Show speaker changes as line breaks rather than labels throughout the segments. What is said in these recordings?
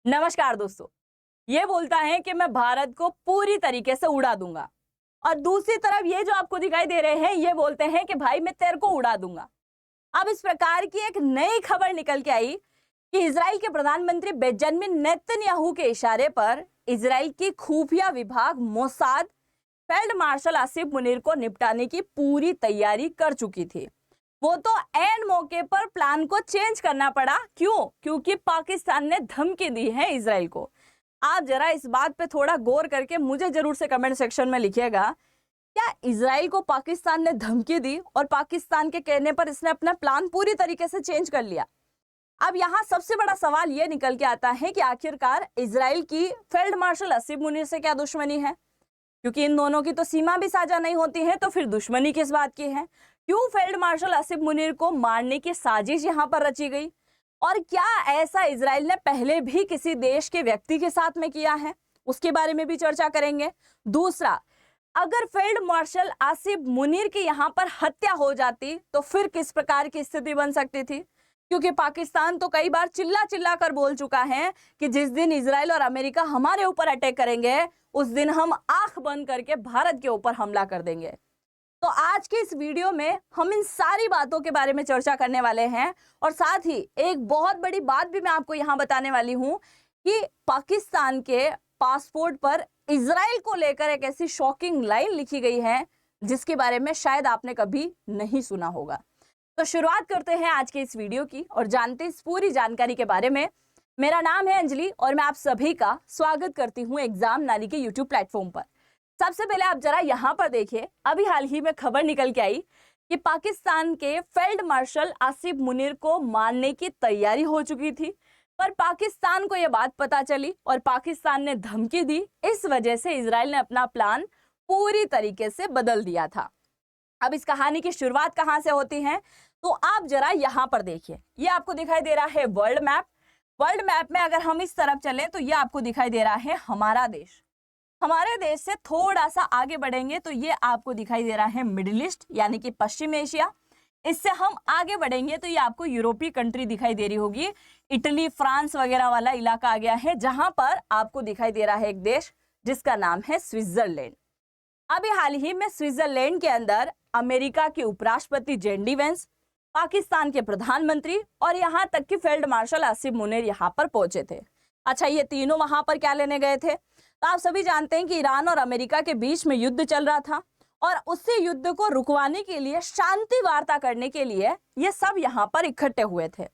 नमस्कार दोस्तों। ये बोलता है कि मैं भारत को पूरी तरीके से उड़ा दूंगा और दूसरी तरफ ये जो आपको दिखाई दे रहे हैं ये बोलते हैं कि भाई मैं तेरे को उड़ा दूंगा। अब इस प्रकार की एक नई खबर निकल के आई कि इजराइल के प्रधानमंत्री बेंजामिन नेतन्याहू के इशारे पर इजराइल की खुफिया विभाग Mossad field marshal Asif Munir को निपटाने की पूरी तैयारी कर चुकी थी। वो तो एंड मौके पर प्लान को चेंज करना पड़ा। क्यों? क्योंकि पाकिस्तान ने धमकी दी है इजराइल को। आप जरा इस बात पे थोड़ा गौर करके मुझे जरूर से कमेंट सेक्शन में लिखिएगा, क्या इजराइल को पाकिस्तान ने धमकी दी और पाकिस्तान के कहने पर इसने अपना प्लान पूरी तरीके से चेंज कर लिया? अब यहाँ सबसे बड़ा सवाल ये निकल के आता है कि आखिरकार इजराइल की फील्ड मार्शल आसिफ मुनीर से क्या दुश्मनी है? क्योंकि इन दोनों की तो सीमा भी साझा नहीं होती है, तो फिर दुश्मनी किस बात की है? क्यों फील्ड मार्शल आसिफ मुनीर को मारने की साजिश यहाँ पर रची गई? और क्या ऐसा इजराइल ने पहले भी किसी देश के व्यक्ति के साथ में किया है? उसके बारे में भी चर्चा करेंगे। दूसरा, अगर फील्ड मार्शल आसिफ मुनीर की यहाँ पर हत्या हो जाती तो फिर किस प्रकार की स्थिति बन सकती थी? क्योंकि पाकिस्तान तो कई बार चिल्ला चिल्ला कर बोल चुका है कि जिस दिन इजराइल और अमेरिका हमारे ऊपर अटैक करेंगे उस दिन हम आंख बंद करके भारत के ऊपर हमला कर देंगे। तो आज के इस वीडियो में हम इन सारी बातों के बारे में चर्चा करने वाले हैं और साथ ही एक बहुत बड़ी बात भी मैं आपको यहाँ बताने वाली हूँ कि पाकिस्तान के पासपोर्ट पर इजराइल को लेकर एक ऐसी शॉकिंग लाइन लिखी गई है जिसके बारे में शायद आपने कभी नहीं सुना होगा। तो शुरुआत करते हैं आज के इस वीडियो की और जानते हैं इस पूरी जानकारी के बारे में। मेरा नाम है अंजलि और मैं आप सभी का स्वागत करती हूँ एग्जाम नारी के यूट्यूब प्लेटफॉर्म पर। सबसे पहले आप जरा यहाँ पर देखिए, अभी हाल ही में खबर निकल के आई कि पाकिस्तान के फील्ड मार्शल आसिफ मुनीर को मारने की तैयारी हो चुकी थी, पर पाकिस्तान को यह बात पता चली और पाकिस्तान ने धमकी दी। इस वजह से इजराइल ने अपना प्लान पूरी तरीके से बदल दिया था। अब इस कहानी की शुरुआत कहाँ से होती है, तो आप जरा यहाँ पर देखिए। ये आपको दिखाई दे रहा है वर्ल्ड मैप। वर्ल्ड मैप में अगर हम इस तरफ चलें तो ये आपको दिखाई दे रहा है हमारा देश। हमारे देश से थोड़ा सा आगे बढ़ेंगे तो ये आपको दिखाई दे रहा है मिडिल ईस्ट यानी कि पश्चिम एशिया। इससे हम आगे बढ़ेंगे तो ये आपको यूरोपीय कंट्री दिखाई दे रही होगी, इटली फ्रांस वगैरह वाला इलाका आ गया है, जहां पर आपको दिखाई दे रहा है एक देश जिसका नाम है स्विट्जरलैंड। अभी हाल ही में स्विट्जरलैंड के अंदर अमेरिका के उपराष्ट्रपति जेडी वेंस, पाकिस्तान के प्रधानमंत्री और यहाँ तक कि फील्ड मार्शल आसिफ मुनीर यहाँ पर पहुंचे थे। अच्छा, ये तीनों वहां पर क्या लेने गए थे? तो आप सभी जानते हैं कि ईरान और अमेरिका के बीच में युद्ध चल रहा था और उसी युद्ध को रुकवाने के लिए, शांति वार्ता करने के लिए ये सब यहाँ पर इकट्ठे हुए थे।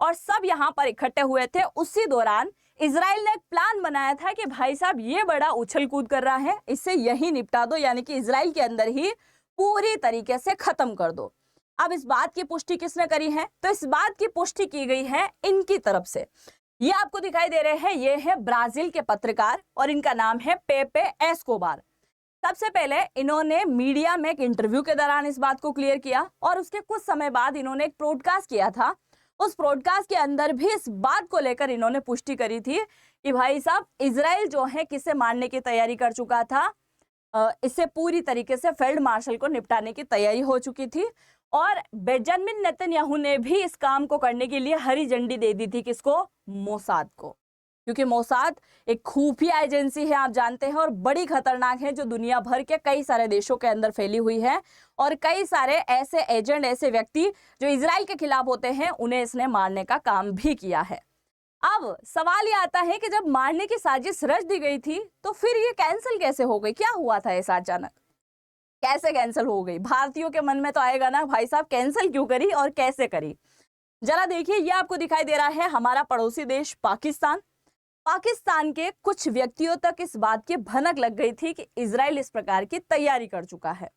और सब यहाँ पर इकट्ठे हुए थे उसी दौरान इजराइल ने एक प्लान बनाया था कि भाई साहब ये बड़ा उछल कूद कर रहा है, इससे यही निपटा दो, यानी कि इजराइल के अंदर ही पूरी तरीके से खत्म कर दो। अब इस बात की पुष्टि किसने करी है? तो इस बात की पुष्टि की गई है इनकी तरफ से। ये आपको दिखाई दे रहे हैं, ये है ब्राजील के पत्रकार और इनका नाम है पेपे एस्कोबार। सबसे पहले इन्होंने मीडिया में एक इंटरव्यू के दौरान इस बात को क्लियर किया और उसके कुछ समय बाद इन्होंने एक ब्रॉडकास्ट किया था। उस ब्रॉडकास्ट के अंदर भी इस बात को लेकर इन्होंने पुष्टि करी थी कि भाई साहब इजराइल जो है किसे मारने की तैयारी कर चुका था, इससे पूरी तरीके से फील्ड मार्शल को निपटाने की तैयारी हो चुकी थी। और बेंजामिन नेतन्याहू ने भी इस काम को करने के लिए हरी झंडी दे दी थी। किसको? मोसाद को। क्योंकि मोसाद एक खुफिया एजेंसी है, आप जानते हैं, और बड़ी खतरनाक है, जो दुनिया भर के कई सारे देशों के अंदर फैली हुई है और कई सारे ऐसे एजेंट, ऐसे व्यक्ति जो इजराइल के खिलाफ होते हैं, उन्हें इसने मारने का काम भी किया है। अब सवाल ये आता है कि जब मारने की साजिश रच दी गई थी तो फिर ये कैंसिल कैसे हो गई? क्या हुआ था ऐसा अचानक? कैसे कैंसिल हो गई? भारतीयों के मन में तो आएगा ना, भाई साहब कैंसिल क्यों करी और कैसे करी? जरा देखिए, ये आपको दिखाई दे रहा है हमारा पड़ोसी देश पाकिस्तान। पाकिस्तान के कुछ व्यक्तियों तक इस बात की भनक लग गई थी कि इजराइल इस प्रकार की तैयारी कर चुका है।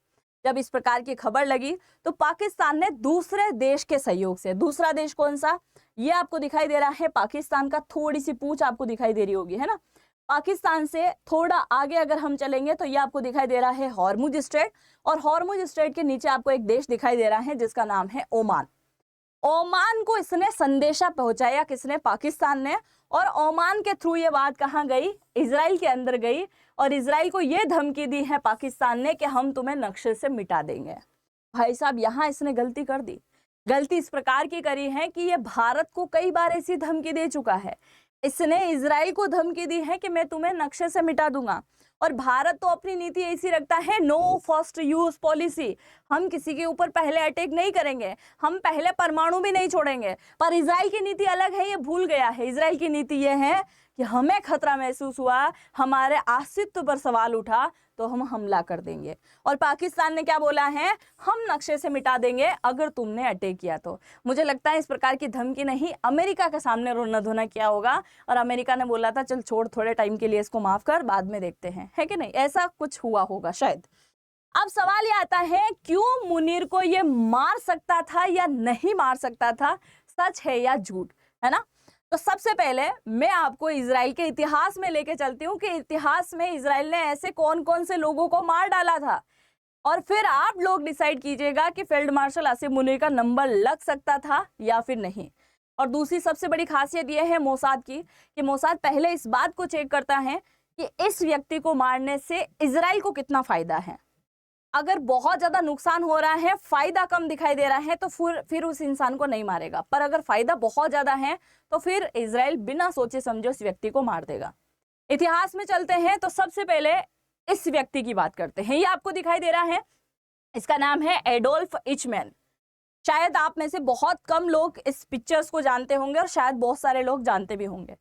जब इस प्रकार की खबर लगी तो पाकिस्तान ने दूसरे देश के सहयोग से, दूसरा देश कौन सा? ये आपको दिखाई दे रहा है पाकिस्तान का, थोड़ी सी पूंछ आपको दिखाई दे रही होगी, है ना। पाकिस्तान से थोड़ा आगे अगर हम चलेंगे तो ये आपको दिखाई दे रहा है हॉर्मुज स्ट्रेट, और हॉर्मुज स्ट्रेट के नीचे आपको एक देश दिखाई दे रहा है जिसका नाम है ओमान। ओमान को इसने संदेशा पहुंचाया, किसने? पाकिस्तान ने। और ओमान के थ्रू ये बात कहाँ गई? इजराइल के अंदर गई और इजराइल को ये धमकी दी है पाकिस्तान ने कि हम तुम्हें नक्शे से मिटा देंगे। भाई साहब, यहाँ इसने गलती कर दी। गलती इस प्रकार की करी है कि ये भारत को कई बार ऐसी धमकी दे चुका है। इसने इजराइल को धमकी दी है कि मैं तुम्हें नक्शे से मिटा दूंगा। और भारत तो अपनी नीति ऐसी रखता है, नो फर्स्ट यूज पॉलिसी, हम किसी के ऊपर पहले अटैक नहीं करेंगे, हम पहले परमाणु भी नहीं छोड़ेंगे। पर इजराइल की नीति अलग है, ये भूल गया है। इजराइल की नीति ये है कि हमें खतरा महसूस हुआ, हमारे अस्तित्व पर सवाल उठा तो हम हमला कर देंगे। और पाकिस्तान ने क्या बोला है, हम नक्शे से मिटा देंगे अगर तुमने अटैक किया तो। मुझे लगता है इस प्रकार की धमकी नहीं अमेरिका के सामने रोना धोना किया होगा, और अमेरिका ने बोला था चल छोड़, थोड़े टाइम के लिए इसको माफ कर, बाद में देखते हैं, है कि नहीं, ऐसा कुछ हुआ होगा शायद। अब सवाल ये आता है, क्यों मुनीर को ये मार सकता था या नहीं मार सकता था, सच है या झूठ, है ना। तो सबसे पहले मैं आपको इजराइल के इतिहास में लेके चलती हूँ कि इतिहास में इजराइल ने ऐसे कौन कौन से लोगों को मार डाला था, और फिर आप लोग डिसाइड कीजिएगा कि फील्ड मार्शल आसिम मुनीर का नंबर लग सकता था या फिर नहीं। और दूसरी सबसे बड़ी खासियत यह है मोसाद की, कि मोसाद पहले इस बात को चेक करता है कि इस व्यक्ति को मारने से इजराइल को कितना फायदा है। अगर बहुत ज्यादा नुकसान हो रहा है, फायदा कम दिखाई दे रहा है, तो फिर उस इंसान को नहीं मारेगा। पर अगर फायदा बहुत ज्यादा है तो फिर इजराइल बिना सोचे समझे उस व्यक्ति को मार देगा। इतिहास में चलते हैं तो सबसे पहले इस व्यक्ति की बात करते हैं। ये आपको दिखाई दे रहा है, इसका नाम है एडोल्फ इचमैन। शायद आप में से बहुत कम लोग इस पिक्चर्स को जानते होंगे, और शायद बहुत सारे लोग जानते भी होंगे।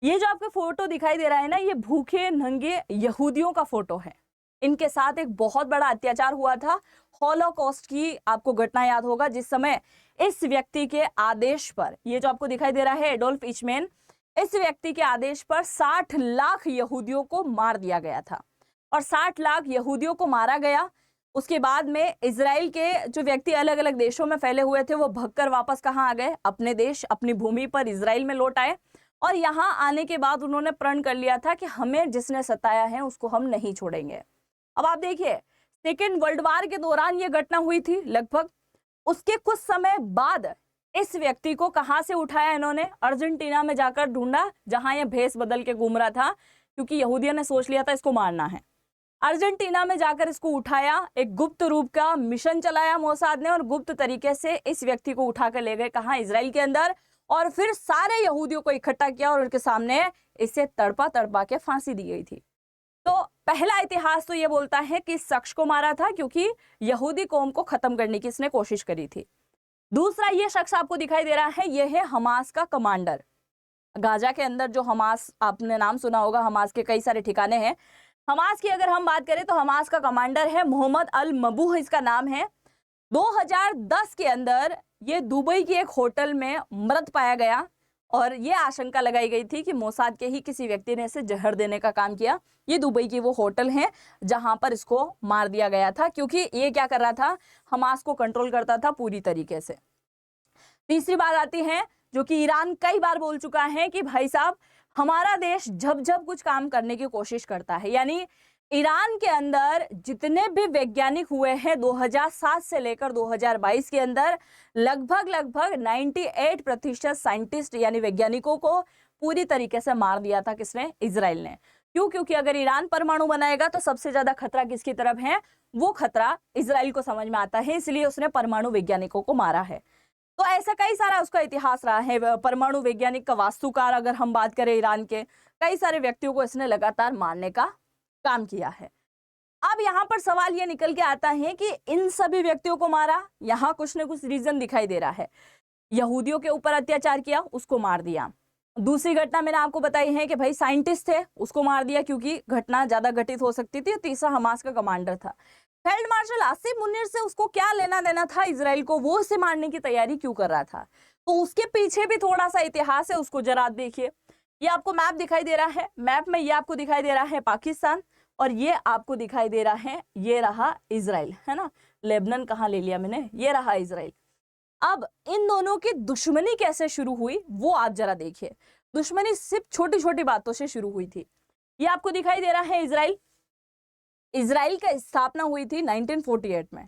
ये जो आपको फोटो दिखाई दे रहा है ना, ये भूखे नंगे यहूदियों का फोटो है। इनके साथ एक बहुत बड़ा अत्याचार हुआ था, हॉलोकॉस्ट की आपको घटना याद होगा, जिस समय इस व्यक्ति के आदेश पर, ये जो आपको दिखाई दे रहा है एडोल्फ इचमैन, इस व्यक्ति के आदेश पर 60 लाख यहूदियों को मार दिया गया था। और 60 लाख यहूदियों को मारा गया। उसके बाद में इजराइल के जो व्यक्ति अलग अलग देशों में फैले हुए थे, वो भगकर वापस कहाँ आ गए, अपने देश, अपनी भूमि पर इजराइल में लौट आए। और यहाँ आने के बाद उन्होंने प्रण कर लिया था कि हमें जिसने सताया है उसको हम नहीं छोड़ेंगे। अब आप देखिए, सेकेंड वर्ल्ड वार के दौरान ये घटना हुई थी लगभग। उसके कुछ समय बाद इस व्यक्ति को कहां से उठाया इन्होंने, अर्जेंटीना में जाकर ढूंढा, जहां ये भेष बदल के घूम रहा था, क्योंकि यहूदियों ने सोच लिया था इसको मारना है। अर्जेंटीना में जाकर इसको उठाया, एक गुप्त रूप का मिशन चलाया मोसाद ने, और गुप्त तरीके से इस व्यक्ति को उठाकर ले गए कहां, इजराइल के अंदर। और फिर सारे यहूदियों को इकट्ठा किया और उनके सामने इसे तड़पा तड़पा के फांसी दी गई थी। तो पहला इतिहास तो ये बोलता है कि इस शख्स को मारा था क्योंकि यहूदी कौम को खत्म करने की इसने कोशिश करी थी। दूसरा, ये शख्स आपको दिखाई दे रहा है, ये है हमास का कमांडर। गाजा के अंदर जो हमास, आपने नाम सुना होगा, हमास के कई सारे ठिकाने हैं। हमास की अगर हम बात करें तो हमास का कमांडर है मोहम्मद अल मबूह, इसका नाम है। 2010 के अंदर ये दुबई की एक होटल में मृत पाया गया, और ये आशंका लगाई गई थी कि मोसाद के ही किसी व्यक्ति ने इसे जहर देने का काम किया। ये दुबई की वो होटल है जहां पर इसको मार दिया गया था, क्योंकि ये क्या कर रहा था, हमास को कंट्रोल करता था पूरी तरीके से। तीसरी बात आती है, जो कि ईरान कई बार बोल चुका है कि भाई साहब, हमारा देश जब जब कुछ काम करने की कोशिश करता है, यानी ईरान के अंदर जितने भी वैज्ञानिक हुए हैं 2007 से लेकर 2022 के अंदर, लगभग 98% साइंटिस्ट यानी वैज्ञानिकों को पूरी तरीके से मार दिया था किसने, इजराइल ने। क्यों? क्योंकि अगर ईरान परमाणु बनाएगा तो सबसे ज्यादा खतरा किसकी तरफ है, वो खतरा इजराइल को समझ में आता है, इसलिए उसने परमाणु वैज्ञानिकों को मारा है। तो ऐसा कई सारा उसका इतिहास रहा है। परमाणु वैज्ञानिक का वास्तुकार अगर हम बात करें ईरान के, कई सारे व्यक्तियों को इसने लगातार मारने का काम किया है। अब यहाँ पर सवाल ये निकल के आता है कि इन सभी व्यक्तियों को मारा, यहाँ कुछ न कुछ रीजन दिखाई दे रहा है। यहूदियों के ऊपर अत्याचार किया, उसको मार दिया। दूसरी घटना मैंने आपको बताई है कि भाई साइंटिस्ट थे, उसको मार दिया क्योंकि घटना ज्यादा घटित हो सकती थी। तीसरा, हमास का कमांडर था। फील्ड मार्शल आसिम मुनीर से उसको क्या लेना देना था इजराइल को, वो उसे मारने की तैयारी क्यों कर रहा था, तो उसके पीछे भी थोड़ा सा इतिहास है, उसको जरा देखिए। ये आपको मैप दिखाई दे रहा है, मैप में ये आपको दिखाई दे रहा है पाकिस्तान, और ये आपको दिखाई दे रहा है, ये रहा इजराइल, है ना। लेबनान कहाँ ले लिया मैंने, ये रहा इजराइल। अब इन दोनों की दुश्मनी कैसे शुरू हुई वो आप जरा देखिए। दुश्मनी सिर्फ छोटी छोटी बातों से शुरू हुई थी। ये आपको दिखाई दे रहा है इजराइल। इजराइल का स्थापना हुई थी 1948 में,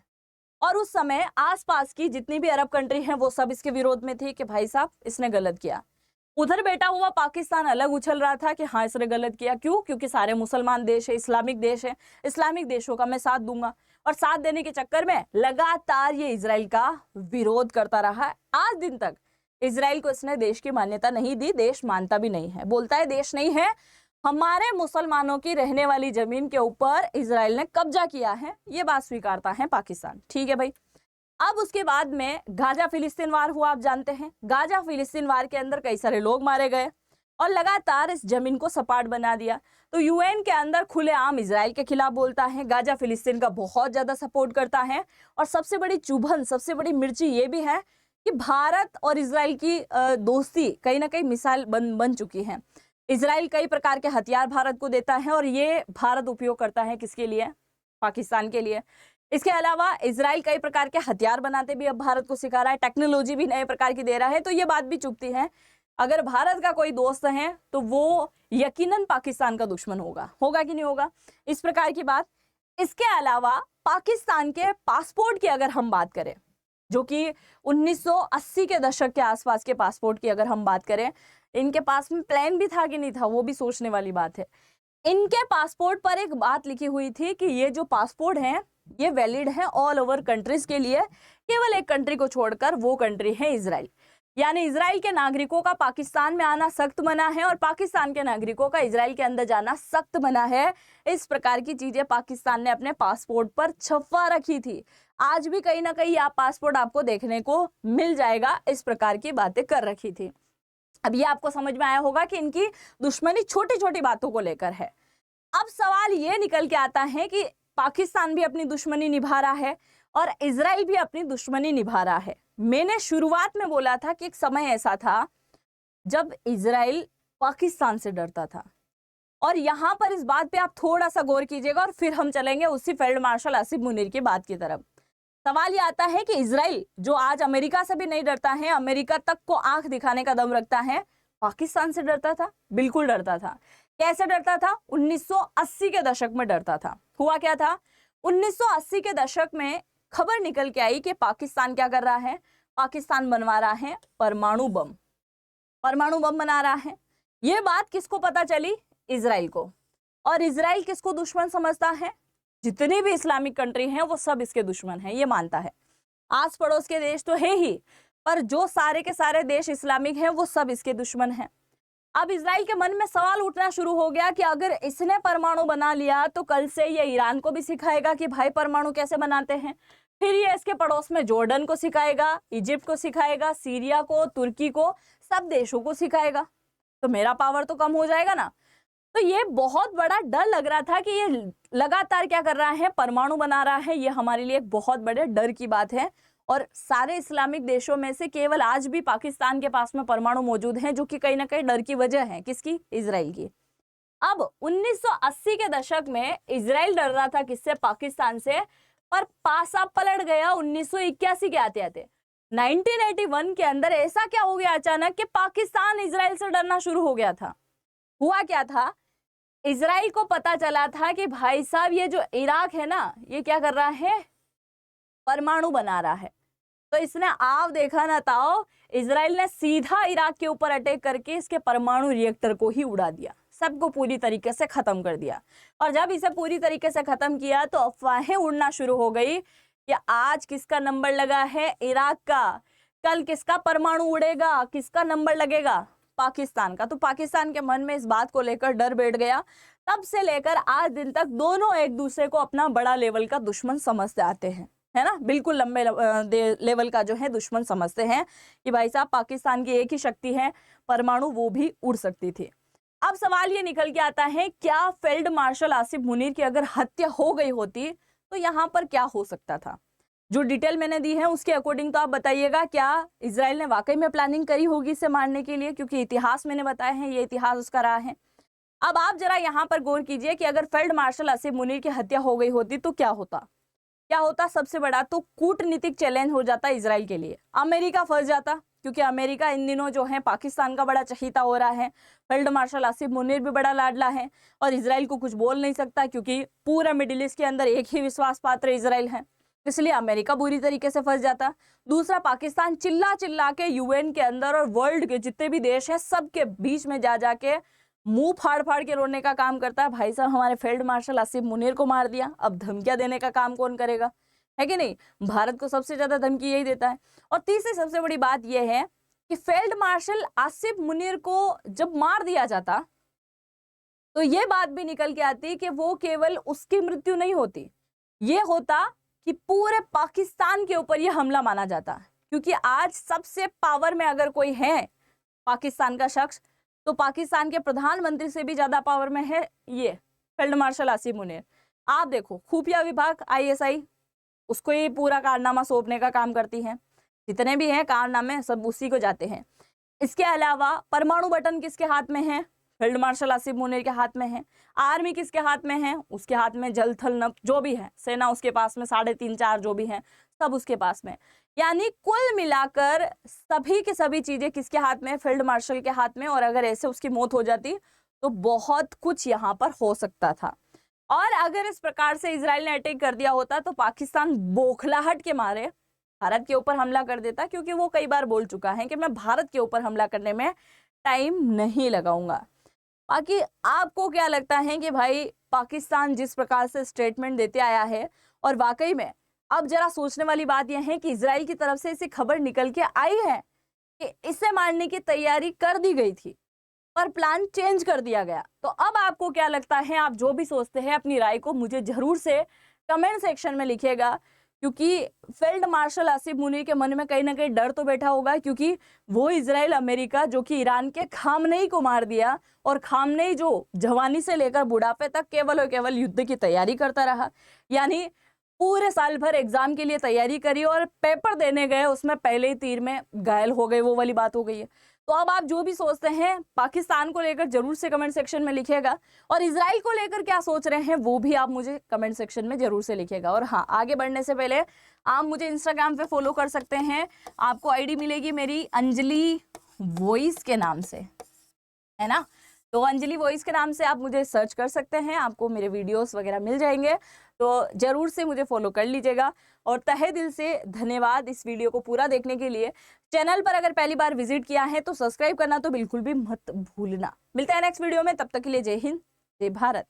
और उस समय आसपास की जितनी भी अरब कंट्री हैं वो सब इसके विरोध में थी कि भाई साहब इसने गलत किया। उधर बैठा हुआ पाकिस्तान अलग उछल रहा था कि हाँ इसने गलत किया। क्यों? क्योंकि सारे मुसलमान देश है, इस्लामिक देश है, इस्लामिक देशों का मैं साथ दूंगा। और साथ देने के चक्कर में लगातार ये इजराइल का विरोध करता रहा आज दिन तक। इजराइल को इसने देश की मान्यता नहीं दी, देश मानता भी नहीं है, बोलता है देश नहीं है, हमारे मुसलमानों की रहने वाली जमीन के ऊपर इजराइल ने कब्जा किया है, ये बात स्वीकारता है पाकिस्तान। ठीक है भाई। अब उसके बाद में गाजा फिलिस्तीन वार हुआ, आप जानते हैं। गाजा फिलिस्तीन वार के अंदर कई सारे लोग मारे गए और लगातार इस जमीन को सपाट बना दिया। तो यूएन के अंदर खुलेआम इजराइल के खिलाफ बोलता है, गाजा फिलिस्तीन का बहुत ज्यादा सपोर्ट करता है। और सबसे बड़ी चुभन, सबसे बड़ी मिर्ची ये भी है कि भारत और इजराइल की दोस्ती कहीं ना कहीं मिसाल बन चुकी है। इजराइल कई प्रकार के हथियार भारत को देता है और ये भारत उपयोग करता है किसके लिए? पाकिस्तान के लिए। इसके अलावा इजराइल कई प्रकार के हथियार बनाते भी अब भारत को सिखा रहा है, टेक्नोलॉजी भी नए प्रकार की दे रहा है। तो ये बात भी चुभती है, अगर भारत का कोई दोस्त है तो वो यकीनन पाकिस्तान का दुश्मन होगा कि नहीं होगा, इस प्रकार की बात। इसके अलावा पाकिस्तान के पासपोर्ट की अगर हम बात करें, जो कि 1980 के दशक के आसपास के पासपोर्ट की अगर हम बात करें, इनके पास में प्लान भी था कि नहीं था, वो भी सोचने वाली बात है। इनके पासपोर्ट पर एक बात लिखी हुई थी कि ये जो पासपोर्ट हैं ये वैलिड है ऑल ओवर कंट्रीज के लिए, केवल एक कंट्री को छोड़कर, वो कंट्री है इजराइल। यानी इजराइल के नागरिकों का पाकिस्तान में आना सख्त मना है और पाकिस्तान के नागरिकों का इजराइल के अंदर जाना सख्त मना है। इस प्रकार की चीजें पाकिस्तान ने अपने पासपोर्ट पर छपवा रखी थी। आज भी कहीं ना कहीं आप पासपोर्ट आपको देखने को मिल जाएगा, इस प्रकार की बातें कर रखी थी। अब ये आपको समझ में आया होगा कि इनकी दुश्मनी छोटी छोटी बातों को लेकर है। अब सवाल ये निकल के आता है कि पाकिस्तान भी अपनी दुश्मनी निभा रहा है और इजराइल भी अपनी दुश्मनी निभा रहा है। मैंने शुरुआत में बोला था कि एक समय ऐसा था जब इजराइल पाकिस्तान से डरता था, और यहां पर इस बात पे आप थोड़ा सा गौर कीजिएगा और फिर हम चलेंगे उसी फील्ड मार्शल आसिफ मुनीर की बात की तरफ। सवाल ये आता है कि इजराइल जो आज अमेरिका से भी नहीं डरता है, अमेरिका तक को आंख दिखाने का दम रखता है, पाकिस्तान से डरता था? बिल्कुल डरता था। कैसे डरता था? 1980 के दशक में डरता था। हुआ क्या था? 1980 के दशक में खबर निकल के आई कि पाकिस्तान क्या कर रहा है? पाकिस्तान बनवा रहा है परमाणु बम, परमाणु बम बना रहा है। ये बात किसको पता चली? इजराइल को। और इजराइल किसको दुश्मन समझता है? जितनी भी इस्लामिक कंट्री हैं वो सब इसके दुश्मन हैं, ये मानता है। आस पड़ोस के देश तो है ही, पर जो सारे के सारे देश इस्लामिक हैं वो सब इसके दुश्मन हैं। अब इजराइल के मन में सवाल उठना शुरू हो गया कि अगर इसने परमाणु बना लिया तो कल से ये ईरान को भी सिखाएगा कि भाई परमाणु कैसे बनाते हैं। फिर ये इसके पड़ोस में जॉर्डन को सिखाएगा, इजिप्ट को सिखाएगा, सीरिया को, तुर्की को, सब देशों को सिखाएगा। तो मेरा पावर तो कम हो जाएगा ना। तो ये बहुत बड़ा डर लग रहा था कि ये लगातार क्या कर रहा है? परमाणु बना रहा है। ये हमारे लिए एक बहुत बड़े डर की बात है। और सारे इस्लामिक देशों में से केवल आज भी पाकिस्तान के पास में परमाणु मौजूद हैं, जो कि कहीं ना कहीं डर की वजह है। किसकी? इजराइल की। अब 1980 के दशक में इजराइल डर रहा था किससे? पाकिस्तान से। पर पासा पलट गया 1981 के आते आते। 1981 के अंदर ऐसा क्या हो गया अचानक कि पाकिस्तान इजराइल से डरना शुरू हो गया था? हुआ क्या था? इजराइल को पता चला था कि भाई साहब ये जो इराक है ना, ये क्या कर रहा है? परमाणु बना रहा है। तो इसने आप देखा ना ताओ, इजराइल ने सीधा इराक के ऊपर अटैक करके इसके परमाणु रिएक्टर को ही उड़ा दिया, सबको पूरी तरीके से खत्म कर दिया। और जब इसे पूरी तरीके से खत्म किया तो अफवाहें उड़ना शुरू हो गई कि आज किसका नंबर लगा है? इराक का। कल किसका परमाणु उड़ेगा? किसका नंबर लगेगा? पाकिस्तान का। तो पाकिस्तान के मन में इस बात को लेकर डर बैठ गया। तब से लेकर आज दिन तक दोनों एक दूसरे को अपना बड़ा लेवल का दुश्मन समझते आते हैं, है ना। बिल्कुल लंबे लेवल का जो है दुश्मन समझते हैं कि भाई साहब पाकिस्तान की एक ही शक्ति है, परमाणु, वो भी उड़ सकती थी। अब सवाल ये निकल के आता है, क्या फील्ड मार्शल आसिफ मुनीर की अगर हत्या हो गई होती तो यहाँ पर क्या हो सकता था? जो डिटेल मैंने दी है उसके अकॉर्डिंग तो आप बताइएगा, क्या इजराइल ने वाकई में प्लानिंग करी होगी इसे मारने के लिए? क्योंकि इतिहास मैंने बताया है, ये इतिहास उसका रहा है। अब आप जरा यहाँ पर गौर कीजिए कि अगर फील्ड मार्शल आसिफ मुनीर की हत्या हो गई होती तो क्या होता? क्या होता? सबसे बड़ा तो कूटनीतिक चैलेंज हो जाता इजराइल के लिए। अमेरिका फंस जाता, क्योंकि अमेरिका इन दिनों जो है पाकिस्तान का बड़ा चहीता हो रहा है। फील्ड मार्शल आसिफ मुनीर भी बड़ा लाडला है और इजराइल को कुछ बोल नहीं सकता, क्योंकि पूरा मिडिल ईस्ट के अंदर एक ही विश्वास पात्र इजराइल है। इसलिए अमेरिका बुरी तरीके से फंस जाता। दूसरा, पाकिस्तान चिल्ला चिल्ला के यूएन के अंदर और वर्ल्ड के जितने भी देश हैं सबके बीच में जा जाके मुंह फाड़ फाड़ के रोने का काम करता है, भाई साहब हमारे फील्ड मार्शल आसिफ मुनीर को मार दिया। अब धमकियां देने का काम कौन करेगा? है कि नहीं? भारत को सबसे ज्यादा धमकी यही देता है। और तीसरी सबसे बड़ी बात यह है कि फील्ड मार्शल आसिफ मुनीर को जब मार दिया जाता तो ये बात भी निकल के आती कि वो केवल उसकी मृत्यु नहीं होती, ये होता कि पूरे पाकिस्तान के ऊपर ये हमला माना जाता, क्योंकि आज सबसे पावर में अगर कोई है पाकिस्तान का शख्स तो पाकिस्तान के प्रधानमंत्री से भी ज्यादा पावर में है ये फील्ड मार्शल आसिफ मुनीर। आप देखो, खुफिया विभाग ISI उसको ये पूरा कारनामा सौंपने का काम करती है, जितने भी हैं कारनामे सब उसी को जाते हैं। इसके अलावा परमाणु बटन किसके हाथ में है? फील्ड मार्शल आसिफ मुनीर के हाथ में है। आर्मी किसके हाथ में है? उसके हाथ में। जल थल नभ जो भी है, सेना उसके पास में, 3.5-4 जो भी हैं सब उसके पास में। यानी कुल मिलाकर सभी की सभी चीजें किसके हाथ में? फील्ड मार्शल के हाथ में। और अगर ऐसे उसकी मौत हो जाती तो बहुत कुछ यहाँ पर हो सकता था। और अगर इस प्रकार से इजराइल ने अटैक कर दिया होता तो पाकिस्तान बौखलाहट के मारे भारत के ऊपर हमला कर देता, क्योंकि वो कई बार बोल चुका है कि मैं भारत के ऊपर हमला करने में टाइम नहीं लगाऊंगा। बाकी आपको क्या लगता है कि भाई पाकिस्तान जिस प्रकार से स्टेटमेंट देते आया है, और वाकई में अब जरा सोचने वाली बात यह है कि इजराइल की तरफ से ऐसी खबर निकल के आई है कि इसे मारने की तैयारी कर दी गई थी पर प्लान चेंज कर दिया गया। तो अब आपको क्या लगता है? आप जो भी सोचते हैं अपनी राय को मुझे जरूर से कमेंट सेक्शन में लिखिएगा, क्योंकि फील्ड मार्शल आसिफ मुनीर के मन में कहीं ना कहीं डर तो बैठा होगा, क्योंकि वो इजराइल अमेरिका जो कि ईरान के खामनेई को मार दिया, और खामनेई जो जवानी से लेकर बुढ़ापे तक केवल और केवल युद्ध की तैयारी करता रहा, यानी पूरे साल भर एग्जाम के लिए तैयारी करी और पेपर देने गए उसमें पहले ही तीर में घायल हो गए, वो वाली बात हो गई है। तो अब आप जो भी सोचते हैं पाकिस्तान को लेकर जरूर से कमेंट सेक्शन में लिखिएगा, और इजराइल को लेकर क्या सोच रहे हैं वो भी आप मुझे कमेंट सेक्शन में जरूर से लिखिएगा। और हाँ, आगे बढ़ने से पहले आप मुझे इंस्टाग्राम पे फॉलो कर सकते हैं, आपको ID मिलेगी मेरी अंजलि वॉइस के नाम से, है ना। तो अंजलि वॉइस के नाम से आप मुझे सर्च कर सकते हैं, आपको मेरे वीडियोस वगैरह मिल जाएंगे, तो जरूर से मुझे फॉलो कर लीजिएगा। और तहे दिल से धन्यवाद इस वीडियो को पूरा देखने के लिए। चैनल पर अगर पहली बार विजिट किया है तो सब्सक्राइब करना तो बिल्कुल भी मत भूलना। मिलते हैं नेक्स्ट वीडियो में, तब तक के लिए जय हिंद, जय भारत।